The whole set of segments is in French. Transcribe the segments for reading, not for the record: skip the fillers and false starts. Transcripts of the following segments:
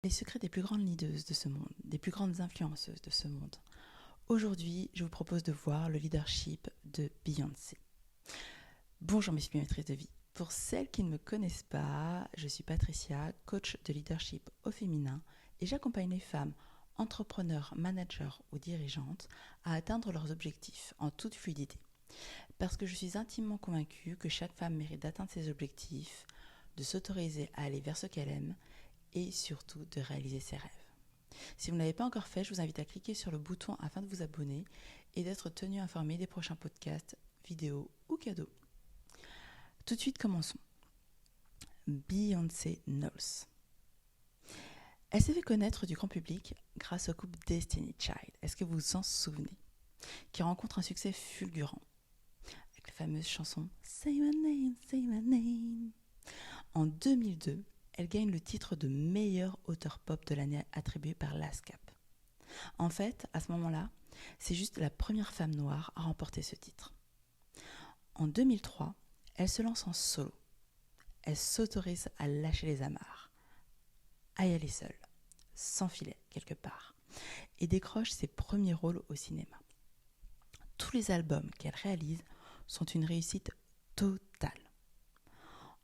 Les secrets des plus grandes leaders de ce monde, des plus grandes influenceuses de ce monde. Aujourd'hui, je vous propose de voir le leadership de Beyoncé. Bonjour mes maîtrises de vie. Pour celles qui ne me connaissent pas, je suis Patricia, coach de leadership au féminin et j'accompagne les femmes, entrepreneurs, managers ou dirigeantes à atteindre leurs objectifs en toute fluidité. Parce que je suis intimement convaincue que chaque femme mérite d'atteindre ses objectifs, de s'autoriser à aller vers ce qu'elle aime et surtout de réaliser ses rêves. Si vous ne l'avez pas encore fait, je vous invite à cliquer sur le bouton afin de vous abonner et d'être tenu informé des prochains podcasts, vidéos ou cadeaux. Tout de suite, commençons. Beyoncé Knowles. Elle s'est fait connaître du grand public grâce au couple Destiny Child, est-ce que vous vous en souvenez, qui rencontre un succès fulgurant avec la fameuse chanson Say My Name, Say My Name. En 2002, elle gagne le titre de meilleure auteure pop de l'année attribué par l'ASCAP. En fait, à ce moment-là, c'est juste la première femme noire à remporter ce titre. En 2003, elle se lance en solo. Elle s'autorise à lâcher les amarres, à y aller seule, sans filet quelque part, et décroche ses premiers rôles au cinéma. Tous les albums qu'elle réalise sont une réussite totale.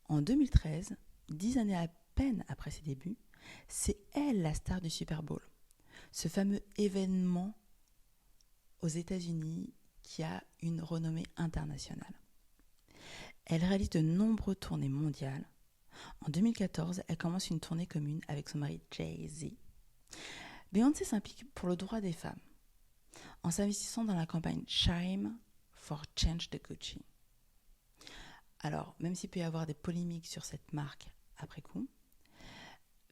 En 2013, 10 années à peine après ses débuts, c'est elle la star du Super Bowl, ce fameux événement aux États-Unis qui a une renommée internationale. Elle réalise de nombreuses tournées mondiales. En 2014, elle commence une tournée commune avec son mari Jay-Z. Beyoncé s'implique pour le droit des femmes en s'investissant dans la campagne Shame for Change de Gucci. Alors, même s'il peut y avoir des polémiques sur cette marque après coup,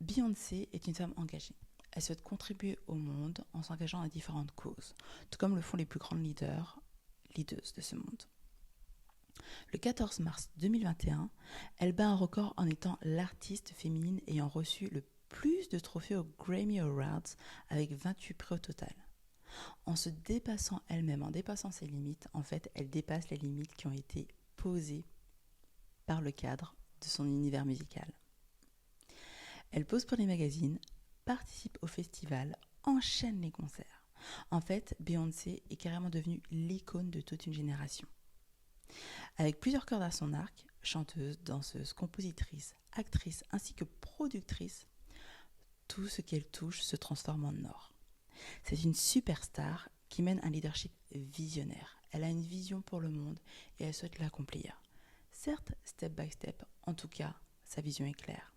Beyoncé est une femme engagée. Elle souhaite contribuer au monde en s'engageant à différentes causes, tout comme le font les plus grandes leaders de ce monde. Le 14 mars 2021, elle bat un record en étant l'artiste féminine ayant reçu le plus de trophées aux Grammy Awards avec 28 prix au total. En se dépassant elle-même, en dépassant ses limites, en fait, elle dépasse les limites qui ont été posées par le cadre de son univers musical. Elle pose pour les magazines, participe aux festivals, enchaîne les concerts. En fait, Beyoncé est carrément devenue l'icône de toute une génération. Avec plusieurs cordes à son arc, chanteuse, danseuse, compositrice, actrice ainsi que productrice, tout ce qu'elle touche se transforme en or. C'est une superstar qui mène un leadership visionnaire. Elle a une vision pour le monde et elle souhaite l'accomplir. Certes, step by step, en tout cas, sa vision est claire.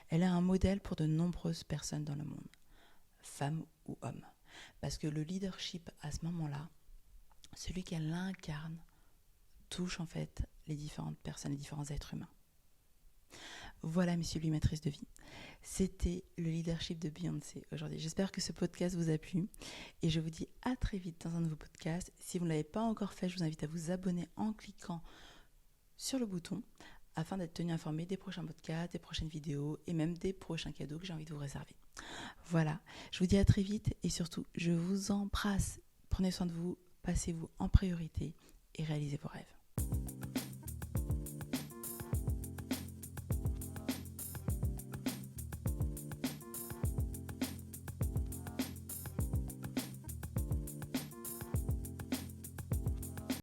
Elle est un modèle pour de nombreuses personnes dans le monde, femmes ou hommes. Parce que le leadership, à ce moment-là, celui qu'elle incarne, touche en fait les différentes personnes, les différents êtres humains. Voilà, messieurs les maîtrises de vie. C'était le leadership de Beyoncé aujourd'hui. J'espère que ce podcast vous a plu et je vous dis à très vite dans un nouveau podcast. Si vous ne l'avez pas encore fait, je vous invite à vous abonner en cliquant sur le bouton afin d'être tenu informé des prochains podcasts, des prochaines vidéos et même des prochains cadeaux que j'ai envie de vous réserver. Voilà, je vous dis à très vite et surtout, je vous embrasse. Prenez soin de vous, passez-vous en priorité et réalisez vos rêves.